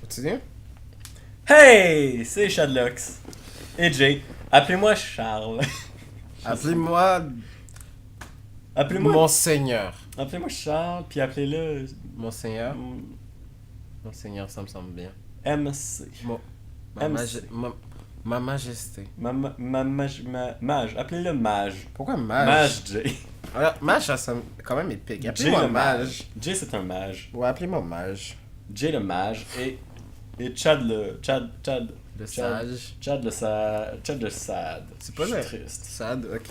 Continue. Hey! C'est Shadlox. Et Jay. Appelez-moi Charles. Appelez-moi Appelez-moi. Monseigneur. Appelez-moi Charles, puis appelez-le. Monseigneur. Monseigneur, ça me semble bien. MC. Ma, MC. ma majesté. Mage. Appelez-le Mage. Pourquoi mage? Mage Jay. Alors, mage, ça sonne quand même épique. Jay Appelez-moi le mage. Jay c'est un mage. Ouais, appelez-moi mage. Jay le mage. Et Chad le. Chad. Le sage. Chad le sad. C'est pas Je le- suis triste. Sad, ok.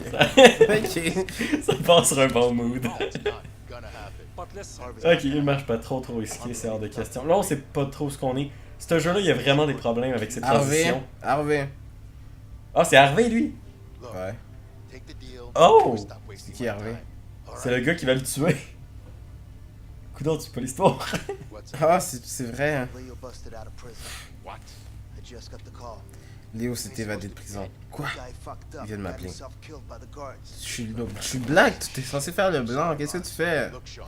Ok. Ça passe sur un bon mood. That's not gonna happen. But listen, Ok, il marche pas trop risqué, c'est hors de question. Là, on sait pas trop ce qu'on est. Ce jeu-là, il y a vraiment des problèmes avec ses Harvey. transitions. Harvey. Ah, c'est Harvey, lui. look, Ouais. take the deal. Oh! or stop wasting C'est qui, my Harvey? time. All C'est right? le gars qui va le tuer. Coudon, tu pas l'histoire. What's up? Ah, c'est vrai, hein. Leo busted out of prison. What? I just got the call. Léo s'est évadé de prison. Quoi? Guy fucked up. Il vient de got m'appeler. himself killed by the guards. Je suis black, tu es censé faire le blanc, qu'est-ce que tu fais? Look, Sean,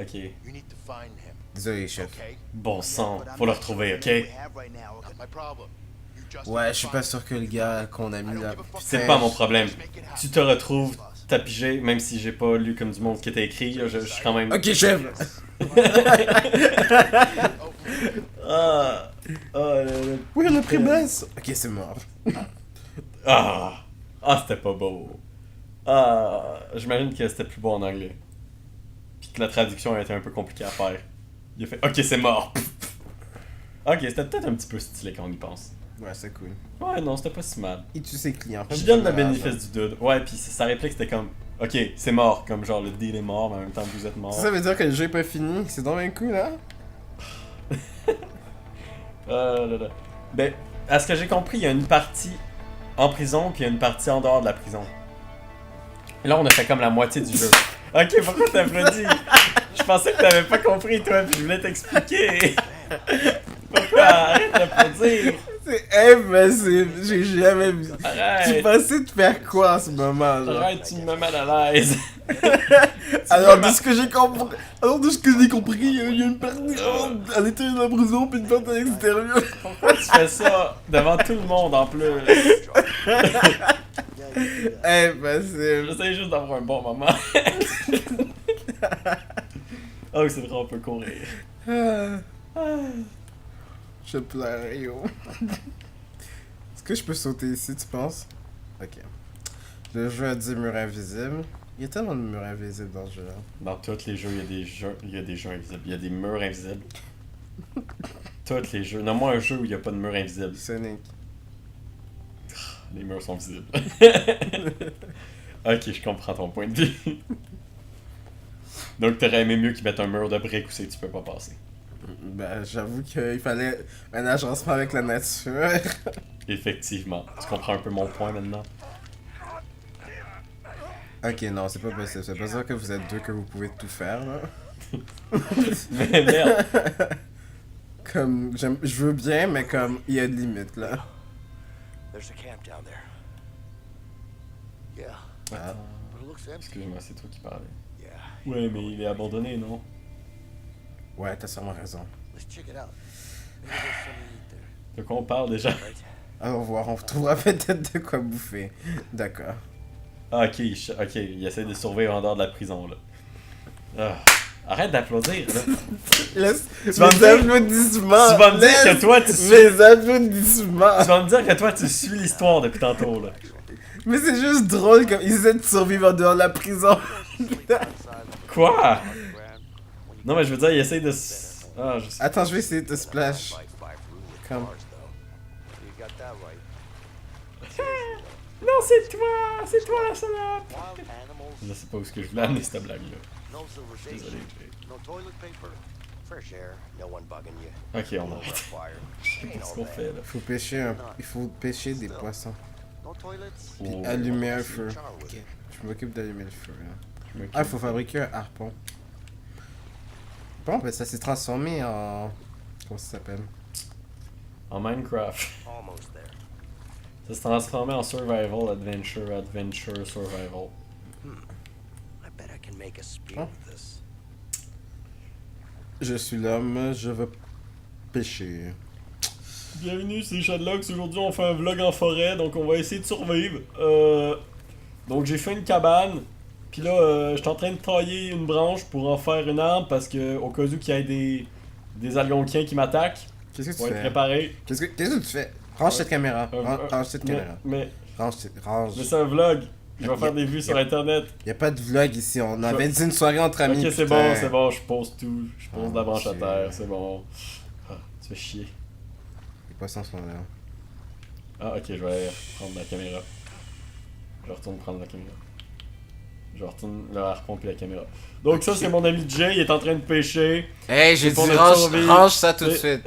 Ok. you need to find him. Désolé, chef. Okay? Bon sang, But I'm faut le not retrouver, sure ok? what we have right now, okay? Not my problem. You just Ouais, need je to suis find pas sûr que le gars qu'on a I mis don't là. give a fuck. C'est pas mon problème. Just make it happen. Tu te retrouves tapigé, même si j'ai pas lu comme du monde qui était écrit, là, je suis quand même. Ok, chef! Ah! Ah, Oui, le promesse! Ok, c'est mort. Ah! Ah, c'était pas beau. Ah! J'imagine que c'était plus beau en anglais. Puis que la traduction a été un peu compliquée à faire. Il a fait OK, c'est mort! Ok, c'était peut-être un petit peu stylé quand on y pense. Ouais, c'est cool. Ouais, non, c'était pas si mal. Il tue ses clients. Je donne le bénéfice du doute. Ouais, puis sa réplique c'était comme OK, c'est mort, comme genre le deal est mort, mais en même temps vous êtes mort. Ça veut dire que le jeu est pas fini. C'est dans un coup, là? Là, là. Ben, à ce que j'ai compris, il y a une partie en prison, puis il y a une partie en dehors de la prison. Et là, on a fait comme la moitié du jeu. Ok, pourquoi t'applaudis? Je pensais que t'avais pas compris, toi, puis je voulais t'expliquer. Pourquoi? Arrête d'applaudir. C'est impossible. J'ai jamais vu. Tu Arrête. pensais te faire quoi en ce moment, genre? Arrête, tu me mets mal à l'aise. Alors, de ce que j'ai compris, il y a une partie à l'intérieur de la prison, puis une partie à l'extérieur. Pourquoi tu fais ça devant tout le monde en plus? Impossible. J'essaie juste d'avoir un bon moment. Oh, c'est vrai, on peut courir. Je pleure, yo. Est-ce que je peux sauter ici, tu penses? Ok. Le jeu a 10 murs invisibles. Il y a tellement de murs invisibles dans ce jeu-là. Dans tous les jeux, il y a des jeux invisibles. Il y a des murs invisibles. Tous les jeux. Nomme-moi un jeu où il n'y a pas de mur invisible. Sonic. Les murs sont visibles. Ok, je comprends ton point de vue. Donc, t'aurais aimé mieux qu'ils mettent un mur de briques où c'est que tu peux pas passer. Ben, j'avoue qu'il fallait un agencement avec la nature. Effectivement. Tu comprends un peu mon point maintenant? Ok, non, c'est pas possible. C'est pas ça que vous êtes deux que vous pouvez tout faire, là. Mais merde. Comme, je veux bien, mais comme, il y a de limites, là. There's a camp down there. Yeah, Ah. but it looks empty. Excuse-moi, c'est toi qui parlais. Yeah, Ouais, mais il est abandonné, non? Ouais, t'as sûrement raison. let's check it out. Maybe there's something to eat there, De quoi on parle déjà? right? Allons voir, on trouvera peut-être de quoi bouffer. D'accord. Ah, ok, ok, il essaie de survivre en dehors de la prison, là. Ah, arrête d'applaudir, là. Laisse vas me mes dire- applaudissements! Tu vas me dire laisse que toi, tu suis... mes applaudissements! Tu vas me dire que toi, tu suis l'histoire depuis tantôt, là. Mais c'est juste drôle comme ils essaient de survivre en dehors de la prison. Quoi? Non, mais je veux dire, il essaie de... Ah, je sais. Attends, je vais essayer de te splash. Comme. You got that right. Non, c'est toi! C'est toi, la salope! Wild animals, Je sais pas où est-ce que je voulais amener cette blague-là. no civilization, Désolé. no toilet paper, fresh air, no one bugging you. Ok, on No arrête. fire. Qu'est-ce qu'on fait, là? Il faut pêcher des poissons. No toilets. Puis Oh. allumer un feu. Charwood. Ok, je m'occupe d'allumer le feu, là. Je m'occupe. Ah, il faut fabriquer un harpon. Bon, ben ça s'est transformé en... Comment ça s'appelle? En Minecraft. Almost there. Ça s'est transformé en Survival, Adventure, Survival. I bet I can make a spear Huh? with this. Je suis l'homme, je veux pêcher. Bienvenue, c'est Shadlocks. Aujourd'hui, on fait un vlog en forêt, donc on va essayer de survivre. Donc, j'ai fait une cabane. Puis là, je suis en train de tailler une branche pour en faire une arme parce que, au cas où qu'il y ait des algonquiens qui m'attaquent, Qu'est-ce que tu pour être fais? préparé. Qu'est-ce que tu fais? Range cette caméra. Range cette caméra. Mais Range. c'est un vlog. Je vais Yep, faire des vues sur internet. Y a pas de vlog ici, on avait dit une soirée entre amis. Ok, c'est putain. bon, je pose tout. Je pose la branche à Dieu. terre, c'est bon. Ah, tu fais chier. Les poissons sont là. Ah, ok, je vais prendre la caméra. Je retourne prendre la caméra. Je retourne le harpon puis la caméra. Donc, ça, c'est mon ami Jay, il est en train de pêcher. Hey, j'ai C'est dit pour notre range, survie. range ça tout de suite.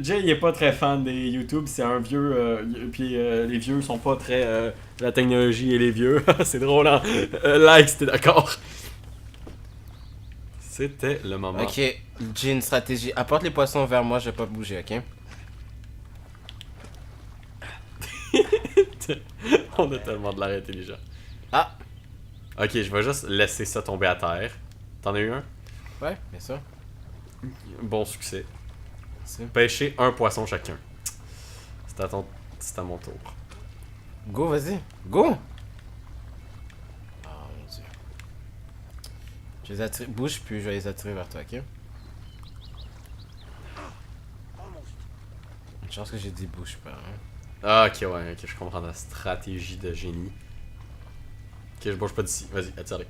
Jay, il est pas très fan des YouTube, c'est un vieux. Puis les vieux sont pas très. La technologie et les vieux. C'est drôle, hein? Like, c'était d'accord. C'était le moment. Ok, j'ai une stratégie. Apporte les poissons vers moi, je vais pas bouger, ok? On a tellement de l'air intelligent. Ah! Ok, je vais juste laisser ça tomber à terre. T'en as eu un? Ouais, bien sûr. Bon succès. C'est- Pêcher un poisson chacun. C'est à mon tour. Go, vas-y. Go! Oh mon dieu. Je les attire. Bouge, puis je vais les attirer vers toi, ok? Une chance que j'ai dit bouge pas, hein. Ah, ok, ouais, ok, je comprends la stratégie de génie. Ok, je bouge pas d'ici. Vas-y, attire-les.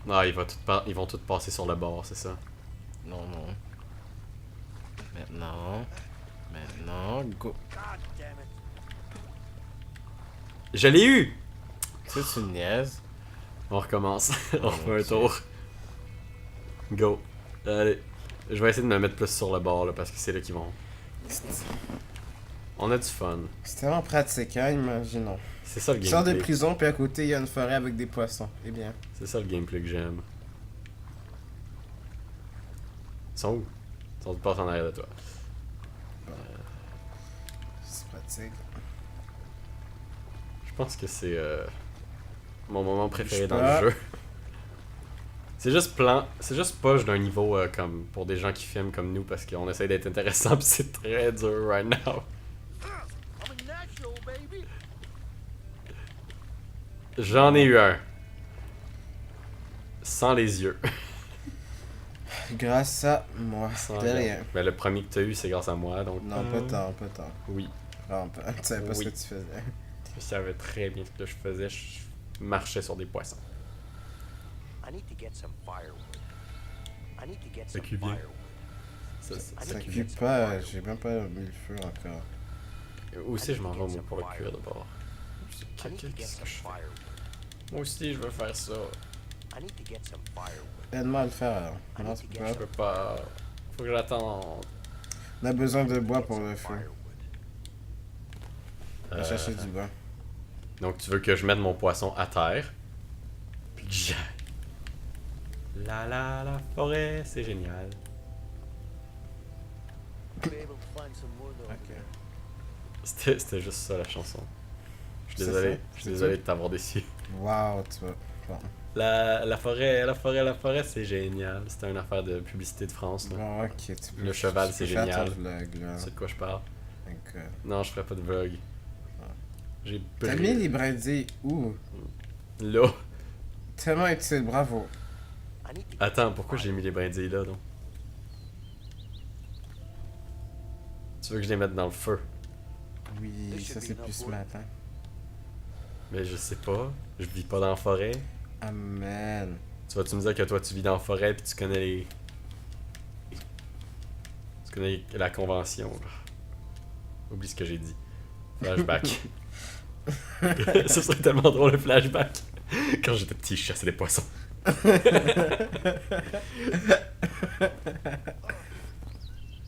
Ah, ils vont tous passer sur le bord, c'est ça. Non, non. Maintenant. Maintenant, go. Je l'ai eu! Tu sais, tu niaises. On recommence. On refait un tour. Go. Allez. Je vais essayer de me mettre plus sur le bord là, parce que c'est là qu'ils vont. On a du fun. C'est tellement pratique, hein, imaginons. C'est ça le Tu sors de gameplay. prison, puis à côté, il y a une forêt avec des poissons. Eh bien. C'est ça le gameplay que j'aime. Ils sont où? Ils sont pas en arrière de toi. C'est pratique. Je pense que c'est mon moment préféré Je dans sais le jeu. C'est juste poche d'un niveau comme pour des gens qui filment comme nous parce qu'on essaie d'être intéressant pis c'est très dur right now. I'm a natural, baby. J'en ai eu un. Sans les yeux. Grâce à moi. Sans De rien. Mais le premier que t'as eu c'est grâce à moi donc. Non, pas tant, pas tant. Oui. Vraiment pas. Tu savais pas Oui. ce que tu faisais. Je savais très bien ce que je faisais. Je marchais sur des poissons. I need to get some firewood. I need to get Ça some cuit bien. firewood. Ça cuit pas, j'ai même pas mis le feu encore. Où aussi je m'en vais moi pour le cuire d'abord. I need to get some firewood. Moi aussi je veux faire ça. I need to get some firewood. Aide-moi à le faire alors. Non, c'est pas Je grave. peux pas. Faut que j'attende. On a besoin de bois pour le feu. Firewood. On va chercher du bois. Donc tu veux que je mette mon poisson à terre, puis que j'aille. La forêt, c'est génial. Be able to find some wood over Ok. there. C'était juste ça la chanson. Je suis C'est désolé, ça? je suis C'est désolé ça? de t'avoir déçu. Wow, tu vois. Bon. La forêt, c'est génial. C'était une affaire de publicité de France. Là. Bon, ok. Tu peux, Le cheval, tu c'est peux faire génial. ton vlog, là. C'est de quoi je parle. Donc, Non, je ferai pas de vlog. J'ai T'as mis les brindilles où? Là. Tellement utile, bravo. I need to get Attends, some pourquoi j'ai firewood. mis les brindilles là donc? Tu veux que je les mette dans le feu? Oui, ça c'est plus ce matin. Mais je sais pas. Je vis pas dans la forêt. Amen. Tu vas-tu me dire que toi tu vis dans la forêt puis tu connais les. Tu connais la convention là. Oublie ce que j'ai dit. Flashback. Ça serait tellement drôle le flashback. Quand j'étais petit, je chassais des poissons.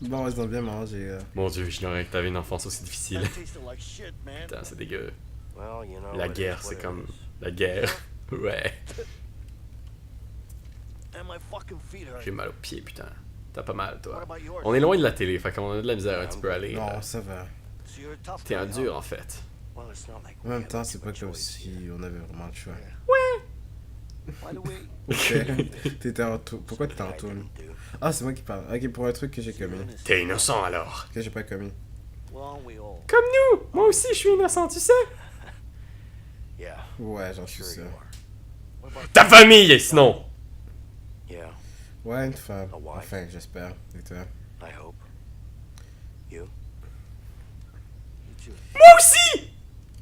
Bon, ils ont bien mangé. Mon dieu, j'ignorais que t'avais une enfance aussi difficile. That tasted like shit, man. Putain, c'est dégueu. Well, you know. La it is guerre, what c'est it comme. is. La guerre. Ouais. And my fucking feet hurt. J'ai mal aux pieds, putain. T'as pas mal, What toi. about yours? On est loin de la télé, fait qu'on a de la misère un petit peu à aller. Non, ça va. So you're a tough T'es un guy, dur huh? en fait. Well, it's not like En we même have temps, much c'est of pas a comme choice si here. on avait vraiment le choix. By the way, T'étais en tout. Pourquoi t'étais en Guy tourne? didn't do. Ah, c'est moi qui parle. Ok, pour un truc que j'ai commis. T'es innocent alors. Que j'ai pas commis. Well, aren't we all? Comme nous! Moi aussi, je suis innocent, tu sais. Yeah, Ouais, j'en suis sure sûr. you are. What about Ta famille, sinon! Yeah, Ouais, une femme. A wife. Enfin, j'espère. Et toi? I hope. You? You too. Moi aussi!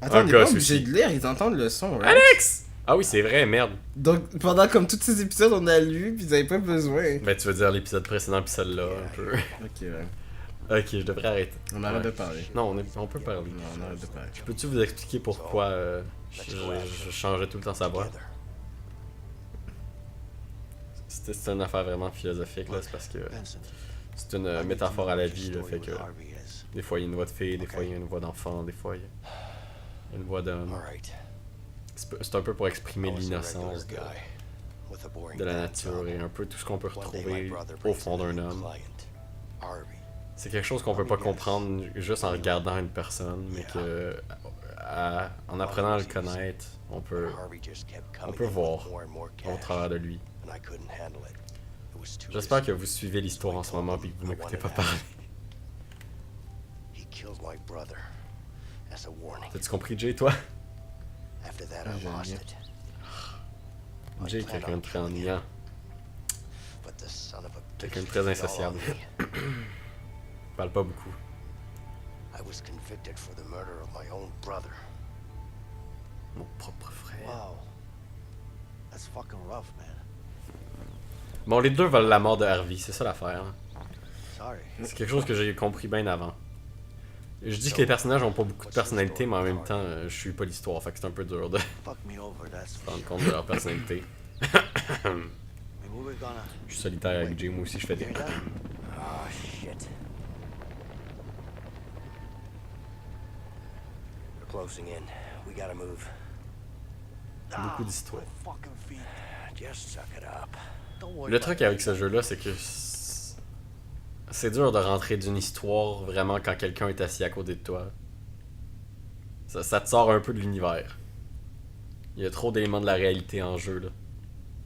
Attends, Un on est pas gosse obligé aussi. de lire, ils entendent le son, right? Alex! Ah oui, c'est vrai, merde. Donc, pendant comme tous ces épisodes, on a lu, puis ils avaient pas besoin. Ben, tu veux dire l'épisode précédent pis celle-là, un peu. Ok, ouais. Ok, je devrais arrêter. On arrête Ouais. de parler. Non, on peut parler. Non, on arrête de parler. Peux-tu vous expliquer pourquoi je changeais tout le temps sa voix? Together. C'est une affaire vraiment philosophique, là, c'est parce que Benson. c'est une I need to métaphore know à la what your vie, là, story fait with que Harvey is. des fois il y a une voix de fille, des fois il y a une voix d'enfant, des fois il y a une voix d'homme. All right. C'est un peu pour exprimer I was a l'innocence regular guy with a boring de la bad nature job. et un peu tout ce qu'on peut One day, my retrouver brother au brings fond in a d'un new homme. client, Harvey. C'est quelque chose qu'on peut pas comprendre juste en regardant une personne, mais que en apprenant à le connaître, on peut Harvey just kept on coming peut in with voir more and more au cash, travers de lui. and I couldn't handle it. It was too J'espère risky. que vous suivez l'histoire en ce moment et que vous m'écoutez pas parler. He killed my brother as a warning. T'as-tu compris, Jay, toi? After that, Ah, I j'ai lost rien. it. Jay est quelqu'un de très ennuyant. But the son of a Quelqu'un de bitch très fell on insociable. me. Il parle pas beaucoup. I was convicted for the murder of my own brother. Mon propre frère. Wow. That's fucking rough, man. Bon, les deux veulent la mort de Harvey, c'est ça l'affaire. hein. Sorry. C'est quelque chose que j'ai compris bien avant. Je dis que les personnages ont pas beaucoup de personnalité, mais en même temps, je suis pas l'histoire, fait que c'est un peu dur de se Fuck me over, that's for rendre sure. compte de leur personnalité. Maybe we're gonna... Je suis solitaire avec Jay, moi aussi je fais des... Hear that? Oh, shit. We're closing in. We gotta move. Beaucoup d'histoires. My fucking feet. Just suck it up. Don't worry Le about truc it. avec ce jeu-là, c'est que c'est dur de rentrer d'une histoire vraiment quand quelqu'un est assis à côté de toi. Ça te sort un peu de l'univers. Il y a trop d'éléments de la réalité en jeu, là.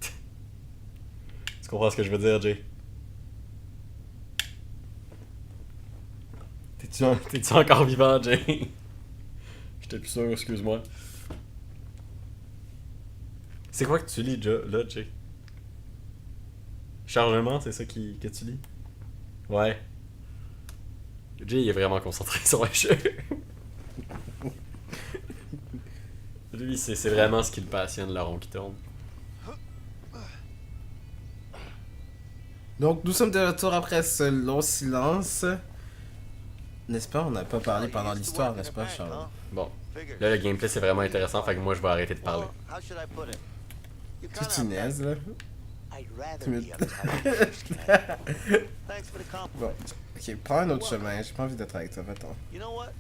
Tu comprends ce que je veux dire, Jay? T'es-tu encore vivant, Jay? J'étais plus sûr, excuse-moi. C'est quoi que tu lis, là, Jay? Chargement, c'est ça que tu lis? Ouais. Jay, il est vraiment concentré sur le jeu. Lui, c'est vraiment ce qui le passionne, le rond qui tourne. Donc, nous sommes de retour après ce long silence. N'est-ce pas? On n'a pas parlé pendant l'histoire, n'est-ce pas, Charles? Bon. Là, le gameplay, c'est vraiment intéressant, fait que moi, je vais arrêter de parler. Well, how should I put it? You Tu kinda tu niaises, là? I'd rather Tu me- be uptight than scared. Thanks for the compliment. Bon, ok, prends un autre chemin. J'ai pas envie d'être avec toi, va-t'en. You know what?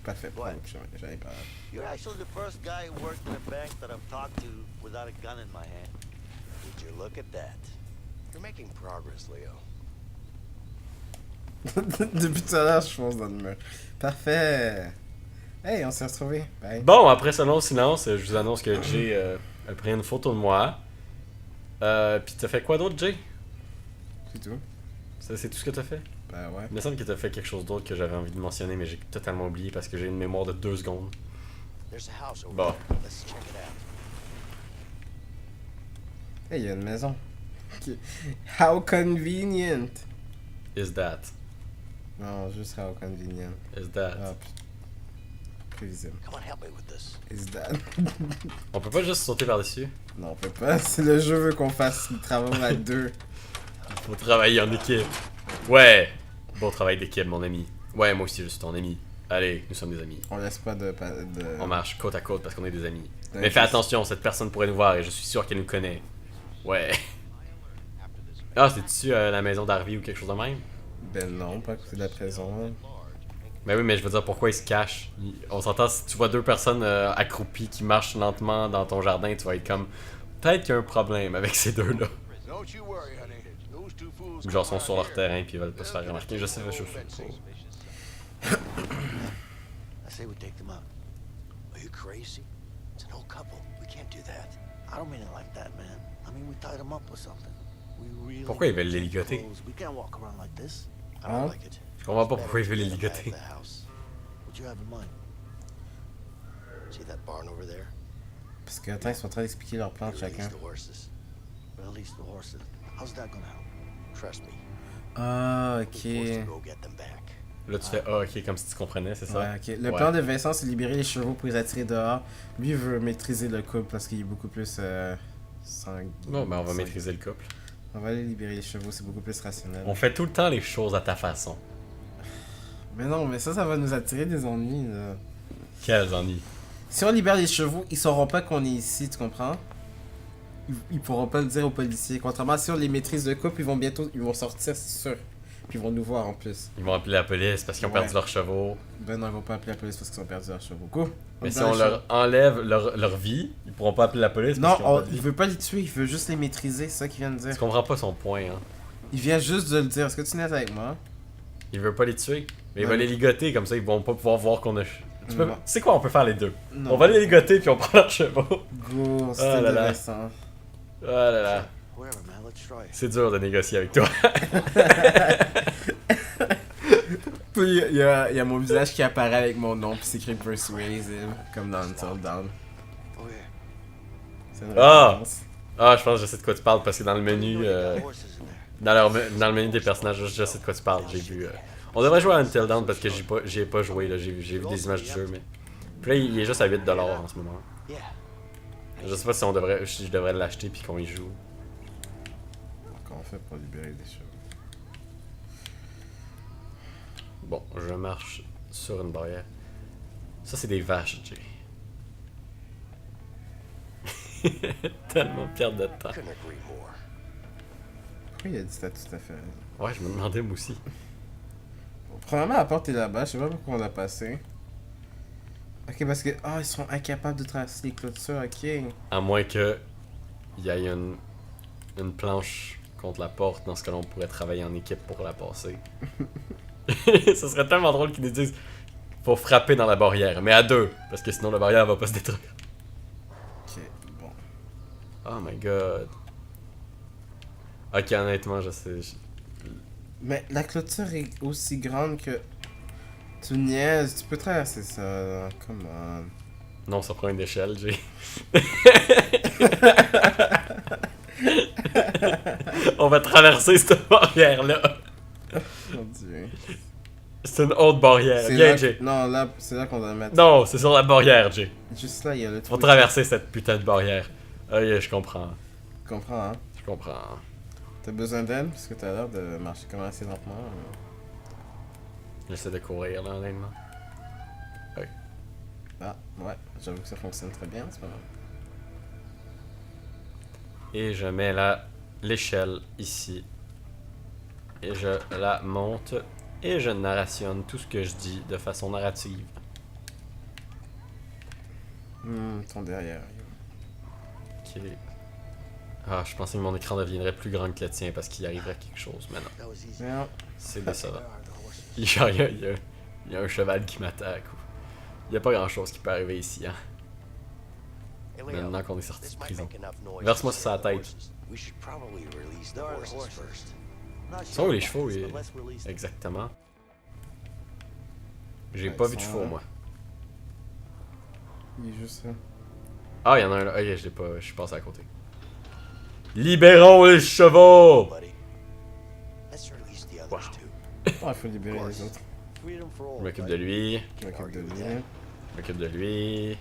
Parfait, prends un Ouais. autre chemin. J'allais pas. You're actually the first guy who worked in a bank that I've talked to without a gun in my hand. Would you look at that? You're making progress, Leo. Depuis tout à l'heure, je fonce dans le mur. Parfait! Hey, on s'est retrouvés. Bye. Bon, après ce long silence, je vous annonce que Jay a pris une photo de moi. Pis t'as fait quoi d'autre, Jay? C'est tout. Ça, c'est tout ce que t'as fait? Ben ouais. Il me semble que t'as fait quelque chose d'autre que j'avais envie de mentionner, mais j'ai totalement oublié parce que j'ai une mémoire de 2 secondes. There's a house over Bon. there. Let's check it out. Hey, il y a une maison. Ok. How convenient! Is that? Non, juste how convenient. Is that? Ah, prévisible. Come on, help me with this. Is that? On peut pas juste sauter par-dessus? Non, on peut pas. Si le jeu veut qu'on fasse le travail à deux. Faut travailler en équipe. Ouais! Bon travail d'équipe, mon ami. Ouais, moi aussi, je suis ton ami. Allez, nous sommes des amis. On laisse pas de. On marche côte à côte parce qu'on est des amis. Ouais, Mais fais je- attention, cette personne pourrait nous voir et je suis sûr qu'elle nous connaît. Ouais. Ah, c'est-tu la maison d'Harvey ou quelque chose de même? Ben non, pas que c'est de la prison. Ben oui, mais je veux dire, pourquoi ils se cachent? On s'entend, si tu vois deux personnes accroupies qui marchent lentement dans ton jardin, tu vas être comme... Peut-être qu'il y a un problème avec ces deux-là. Don't you worry, honey. Those two fools Ou genre sont sur leur terrain puis ils veulent pas se faire remarquer. Je sais, I say we take them out. Are you crazy? It's an old couple. We can't do that. I don't mean it like that, man. I mean we tied them up or something. Pourquoi ils veulent les ligoter? We can't walk around like this. I Huh? don't like it. Je comprends pas pourquoi ils veulent les Get them out ligoter. of the house. What you have in mind? See that barn over there? Parce que, attends, ils sont en train d'expliquer leur plan We de release chacun. the horses. Release the horses. How's that gonna help? Trust me. Ah, We're forced ok. to go get them back. Là, tu fais, ah, ok, comme si tu comprenais, c'est ça? Ouais, ok. Le Ouais. plan de Vincent, c'est libérer les chevaux pour les attirer dehors. Lui, il veut maîtriser le couple parce qu'il est beaucoup plus Bon, ben, on va maîtriser le couple. On va aller libérer les chevaux, c'est beaucoup plus rationnel. On fait tout le temps les choses à ta façon. Mais non, mais ça va nous attirer des ennuis, là. Quels ennuis. Si on libère les chevaux, ils sauront pas qu'on est ici, tu comprends? Ils pourront pas le dire aux policiers. Contrairement à si on les maîtrise de couple, ils vont sortir, c'est sûr. Puis ils vont nous voir en plus. Ils vont appeler la police parce qu'ils ont Ouais. perdu leurs chevaux. Ben non, ils vont pas appeler la police parce qu'ils ont perdu leurs chevaux. Go! Mais si libère on les leur enlève leur vie, ils pourront pas appeler la police chevaux. parce Non, qu'ils ont pas de il vie. veut pas les tuer, il veut juste les maîtriser, c'est ça qu'il vient de dire. Tu comprends pas son point, hein. Il vient juste de le dire. Est-ce que tu n'es avec moi? Il veut pas les tuer. Mais il Ouais. va les ligoter, comme ça ils vont pas pouvoir voir qu'on a... Tu Non. sais quoi, on peut faire les deux. Non. On va les ligoter puis on prend leurs chevaux. Go, c'était Ah là là. intéressant. Oh là là. Whatever, man. Let's try it. C'est dur de négocier avec toi. Puis il y a mon visage qui apparaît avec mon nom, puis c'est écrit Persuasive, comme dans Until Dawn. Oh yeah. C'est une Ah! référence. Ah, je pense que je sais de quoi tu parles parce que dans le menu... You know they got horses in there. Dans le menu des personnages, je sais de quoi tu parles. J'ai vu... On devrait jouer à Until Dawn parce que j'y ai pas joué, là. J'ai vu des images du jeu, mais... Puis là, il est juste à 8$ en ce moment. Yeah. Je sais pas si je devrais l'acheter puis qu'on y joue. Comment on fait pour libérer des chevaux? Bon, je marche sur une barrière. Ça, c'est des vaches, Jay. Tellement perte de temps. Couldn't agree more. Pourquoi il a dit ça tout à fait? Ouais, je me demandais moi aussi. Premièrement, la porte est là-bas, je sais pas pourquoi on l'a passé. Ok, parce que. Ah, ils sont incapables de traverser les clôtures, ok. À moins que il y ait une planche contre la porte, dans ce cas-là, on pourrait travailler en équipe pour la passer. Ce serait tellement drôle qu'ils nous disent faut frapper dans la barrière, mais à deux, parce que sinon la barrière va pas se détruire. Ok, bon. Oh my god. Ok, honnêtement, je sais. Mais la clôture est aussi grande que. Tu niaises, tu peux traverser ça, là. Come on. Non, ça prend une échelle, Jay. On va traverser cette barrière-là. Mon dieu. C'est une haute barrière. C'est Viens, là, Jay. non, là, c'est là qu'on doit mettre. Non, c'est sur la barrière, Jay. Juste là, il y a le Faut truc. traverser cette putain de barrière. Ok, je comprends. Tu comprends, hein? Je comprends. T'as besoin d'aide? Parce que t'as l'air de marcher comme assez lentement. J'essaie de courir, là, honnêtement. Ah, ouais, j'avoue que ça fonctionne très bien en ce moment. Et je mets l'échelle ici. Et je la monte. Et je narrationne tout ce que je dis de façon narrative. Ton derrière. Ok. Ah, je pensais que mon écran deviendrait plus grand que le tien parce qu'il arriverait quelque chose. Mais non, That was easy. Mais non. c'est décevant. Where are the horses? Il y a un cheval qui m'attaque. Il y a pas grand chose qui peut arriver ici, hein. Hey, Leo, Maintenant qu'on est sorti this de might prison. make enough noise Verse-moi to ça sur la scare the tête. horses. We should probably release the There are the horses horses. first. Not Sont sure où les about chevaux? this, et- but let's release them. Exactement. J'ai Ouais, pas ils vu de sont chevaux, là. moi. Il est juste là. Ah, il y en a un là. Ok, je l'ai pas. Je suis passé à côté. Libérons les chevaux! Buddy. Let's release the Wow. others too. Oh, il faut libérer les autres. Freedom for all. Je m'occupe de buddy. lui. Je m'occupe de lui. Je m'occupe de lui.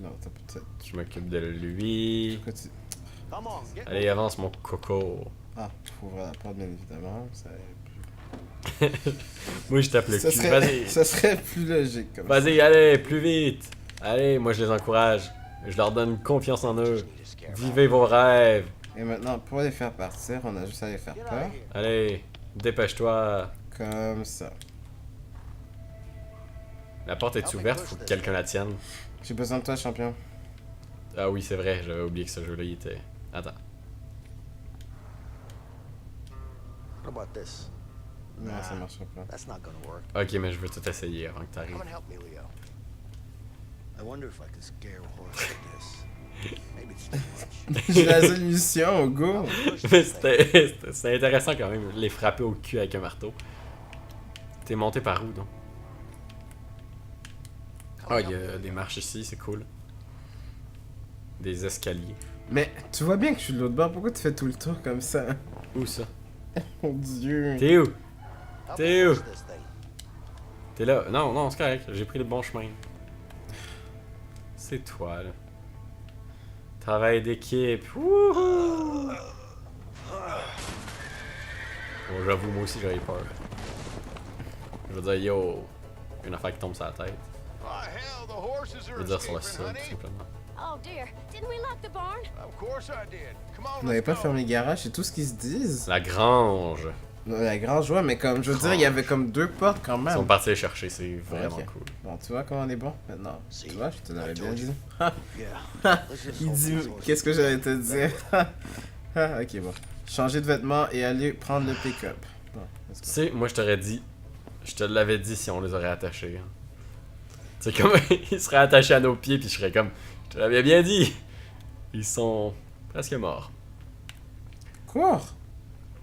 Non, t'as peut-être. Je m'occupe de lui. Pourquoi tu. Come on, get Allez, avance mon coco. Ah, faut ouvrir la porte, bien évidemment. Ça, Moi, je tape le ça cul. serait... Vas-y. ça serait plus logique comme ça. Vas-y, allez, plus vite. Allez, moi, je les encourage. Je leur donne confiance en eux. Just need to scare Vivez vos rêves. Et maintenant, pour les faire partir, on a juste à les faire Get out peur. of here. Allez, dépêche-toi. Comme ça. La porte est ouverte, faut que quelqu'un la tienne. J'ai besoin de toi, champion. Ah oui, c'est vrai, j'avais oublié que ce jeu-là, il était... Attends. What about this? Non, Nah. ça marchera pas. That's not gonna work. Ok, mais je veux tout essayer avant que Come t'arrives. and help me, Leo. I wonder if I can scare a horse like this. Maybe it's too much. J'ai la solution, go! Mais c'était intéressant quand même, les frapper au cul avec un marteau. T'es monté par où donc? Ah, il y a des marches ici, c'est cool. Des escaliers. Mais tu vois bien que je suis de l'autre bord, pourquoi tu fais tout le tour comme ça? Où ça? Mon dieu! T'es où? How T'es big où? is this thing? T'es là? Non, non, c'est correct, j'ai pris le bon chemin. C'est toi, là. Travail d'équipe. Wouhou! Bon, j'avoue, moi aussi, j'avais peur. Je veux dire, yo, une affaire qui tombe sur la tête. Je veux dire, sur le sol, tout simplement. Oh dear, didn't we lock the barn? Of course I did. Come on, On n'avait let's pas go. fermé le garage, c'est tout ce qu'ils se disent. La grange. La grande joie, mais comme je veux dire, il y avait comme 2 portes quand Ils même. sont partis les chercher, c'est vraiment Ok. cool. Bon, tu vois comment on est bon maintenant. Si. Tu vois, je te l'avais bien dit. Yeah. Let's just Il hope dit, these horses qu'est-ce que will j'allais stay te dire? Ah, ok, bon. Changer de vêtements et aller prendre le pick-up. Bon, let's Tu go. sais, moi je t'aurais dit, je te l'avais dit si on les aurait attachés. Hein. Tu sais, comme ils seraient attachés à nos pieds, puis je serais comme, je te l'avais bien dit. Ils sont presque morts. Quoi?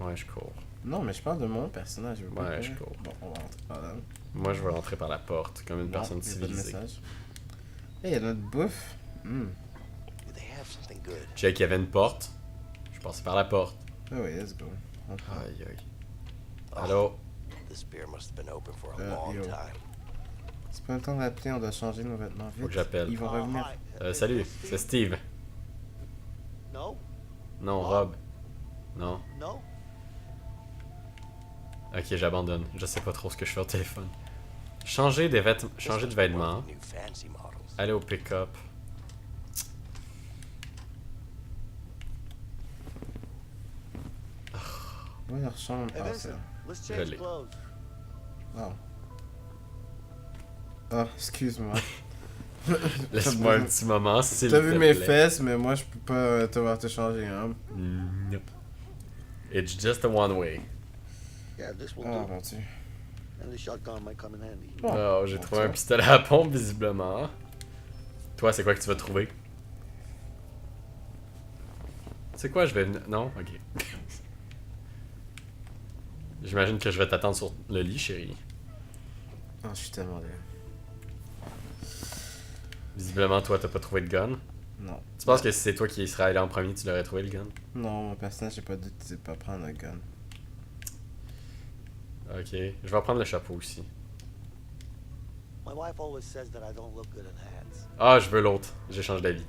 Ouais, je cours. Non, mais je parle de mon personnage. Je veux pas Ouais, que- je cours. Bon, on va rentrer par là. Moi, je veux rentrer par la porte, comme une Non, personne il y a pas de civilisée. message. Hey, il y a notre bouffe. Hmm. Do they have something good? Je savais qu'il y avait une porte. Je passais par la porte. Ah oui, let's go. Rentre. Aïe aïe. Allô? This beer must have been open for a Uh, long yo. time. C'est pas le temps d'appeler, on doit changer nos vêtements vite. Faut que j'appelle. Ils vont Oh, revenir. hi. Salut, c'est Steve. No? Non, Rob. Non. No? Ok, j'abandonne. Je sais pas trop ce que je fais au téléphone. Changer des vêtements. Changer de vêtements. New fancy models. Aller au pick-up. Ouais, leur chambre. Hey Ah, c'est... Vincent, let's Je change l'ai. clothes. Oh. Ah, excuse-moi. Laisse-moi un petit moment, s'il te T'as plaît. vu mes fesses, mais moi je peux pas te voir te changer, hein. Nope. It's just a one way. Yeah, this will Oh do. mon dieu. And the shotgun might come in handy. Bon. Oh, j'ai Bon, trouvé ça. un pistolet à pompe, visiblement. Toi, c'est quoi que tu vas trouver? C'est quoi, je vais... Non? Ok. J'imagine que je vais t'attendre sur le lit, chérie. Oh, je suis tellement laid. Visiblement, toi, t'as pas trouvé de gun. Non. Tu penses que si c'est toi qui serais allé en premier, tu l'aurais trouvé le gun? Non, mon personnage, j'ai pas dit de pas prendre un gun. Ok. Je vais prendre le chapeau aussi. My wife always says that I don't look good in hats. Ah, je veux l'autre. J'ai changé d'avis.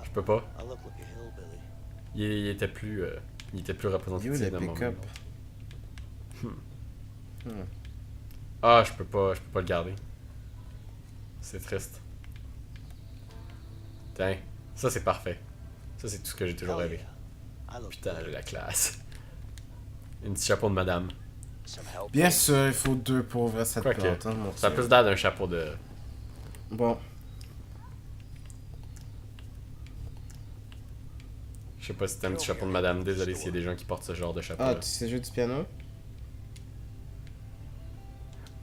Je peux pas. I look like a hillbilly. Il était plus... il était plus You, représentatif le de mon pick-up. Ah, je peux pas le garder. C'est triste. Tiens, ça c'est parfait. Ça c'est tout ce que j'ai toujours Hell rêvé. yeah. I look Putain, good. j'ai la classe. Un petit chapeau de madame. Some help. Bien sûr, il faut 2 pour ouvrir cette Quoique, porte, hein, mon ça a Dieu. plus l'air d'un chapeau de... Bon, Je sais pas si c'est un petit chapeau de madame. Désolé s'il y a des gens qui portent ce genre de chapeau. ah, tu sais jouer du piano?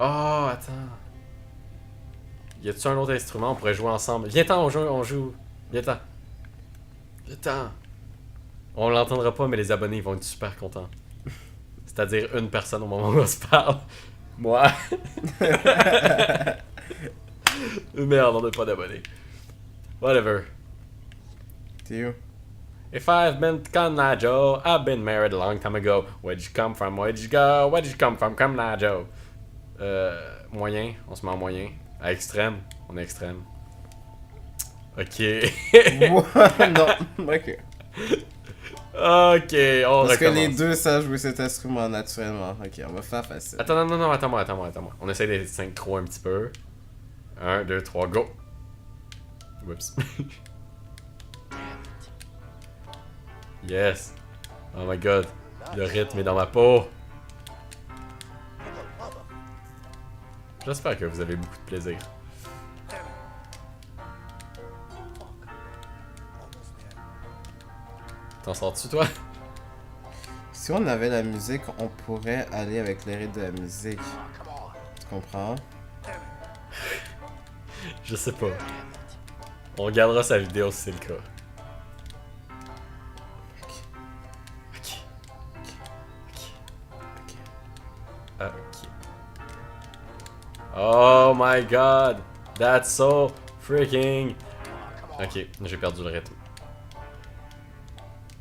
Oh, attends. Y a-tu un autre instrument? On pourrait jouer ensemble. Viens-t'en, on joue. Viens-t'en. Viens-t'en. On l'entendra pas, mais les abonnés ils vont être super contents. C'est-à-dire une personne au moment où on se parle. Moi. Merde, on n'a pas d'abonnés. Whatever. T'es où? If I've been to Cotton Joe, I've been married a long time ago. Where'd you come from? Where'd you go? Where'd you come from? Come now, Joe. Moyen, on se met en moyen. À extrême, on est extrême. Ok. Non, ok. Ok, on Parce que recommence. les deux savent jouer cet instrument naturellement. Ok, on va faire facile. Attends, non, attends-moi. On essaie de synchro un petit peu. 1, 2, 3, go. Whoops. Yes. Oh my god. Le rythme est dans ma peau. J'espère que vous avez beaucoup de plaisir. T'en sors-tu, toi? Si on avait la musique, on pourrait aller avec le rythme de la musique. Tu comprends? Je sais pas. On regardera sa vidéo si c'est le cas. Ok. Ok. Oh my god! That's so freaking... Ok, j'ai perdu le rythme.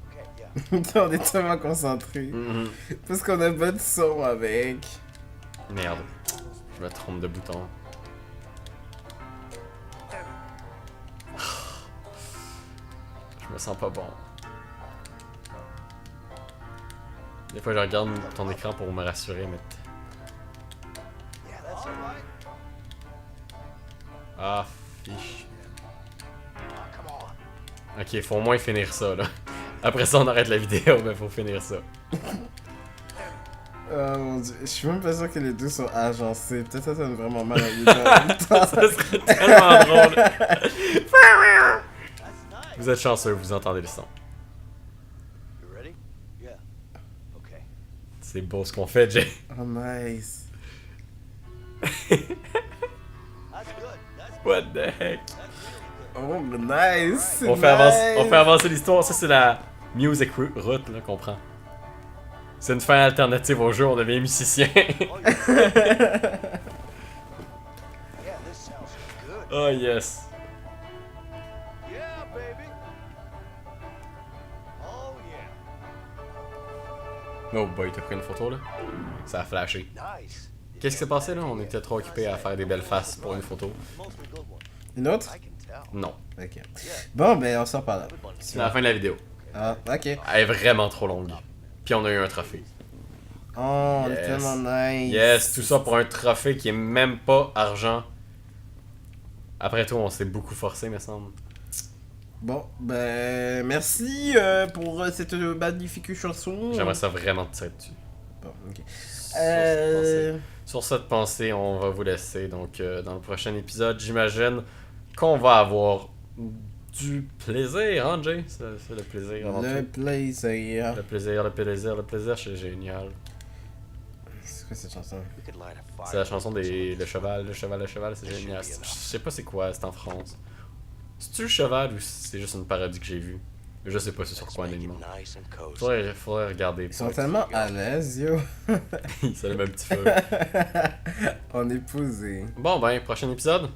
Okay, yeah. On est tellement concentrés. Mhm. Parce qu'on a pas de son avec. Merde. Je me trompe de bouton. Je me sens pas bon. Des fois, je regarde ton écran pour me rassurer, mais... Yeah, that's all right. Ah, fiche. Come on. Ok, faut au moins finir ça, là. Après ça, on arrête la vidéo, mais faut finir ça. Oh mon dieu, je suis même pas sûr que les deux sont agencés. Peut-être ça sonne vraiment mal à l'idée en même temps. Ça serait tellement drôle. That's nice. Vous êtes chanceux, vous entendez le son. You ready? Yeah. Okay. C'est beau ce qu'on fait, Jay. Oh nice. That's good. That's What the heck? Oh nice. On fait avancer l'histoire. Ça, c'est la music route, là, qu'on prend. C'est une fin alternative au jeu, on devient musicien. Yeah, this sounds good. Oh yes. Yeah, baby. Oh yeah. Oh boy, t'as pris une photo là? Ça a flashé. Nice. Qu'est-ce qui s'est passé là? On était trop occupés à faire des belles faces pour une photo. Mostly good one. Une autre? I can tell. Non. Ok. Bon, ben on sort par là. C'est la fin de la vidéo. Ah, ok. Elle est vraiment trop longue. Puis on a eu un trophée. Oh, on est Yes. tellement nice. Yes, tout ça pour un trophée qui est même pas argent. Après tout, on s'est beaucoup forcé, me semble. Bon, ben merci pour cette magnifique chanson. J'aimerais ça vraiment te tirer dessus. Bon, ok. Sur cette pensée, on va vous laisser. Donc, dans le prochain épisode, j'imagine qu'on va avoir du plaisir, hein, Jay? C'est le plaisir avant Le tout. plaisir. Le plaisir, le plaisir, c'est génial. C'est quoi cette chanson? We could light a fire. C'est la chanson des le cheval, c'est génial. Je sais pas c'est quoi, c'est en France. C'est-tu le cheval ou c'est juste une parodie que j'ai vue? Je sais pas c'est sur quoi Make it honnêtement. nice and cozy. Faudrait regarder. Ils sont tellement à l'aise, yo. C'est le même petit feu. On est posé. Bon ben, prochain épisode,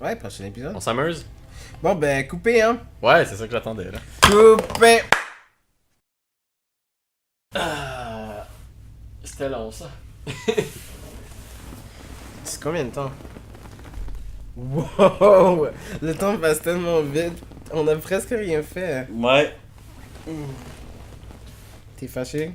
Ouais, prochain épisode. on s'amuse? Bon, ben, coupé, hein. Ouais, c'est ça que j'attendais là. Coupé. C'était long ça. C'est combien de temps? Wow! Le temps passe tellement vite. On a presque rien fait. Ouais. T'es fâché?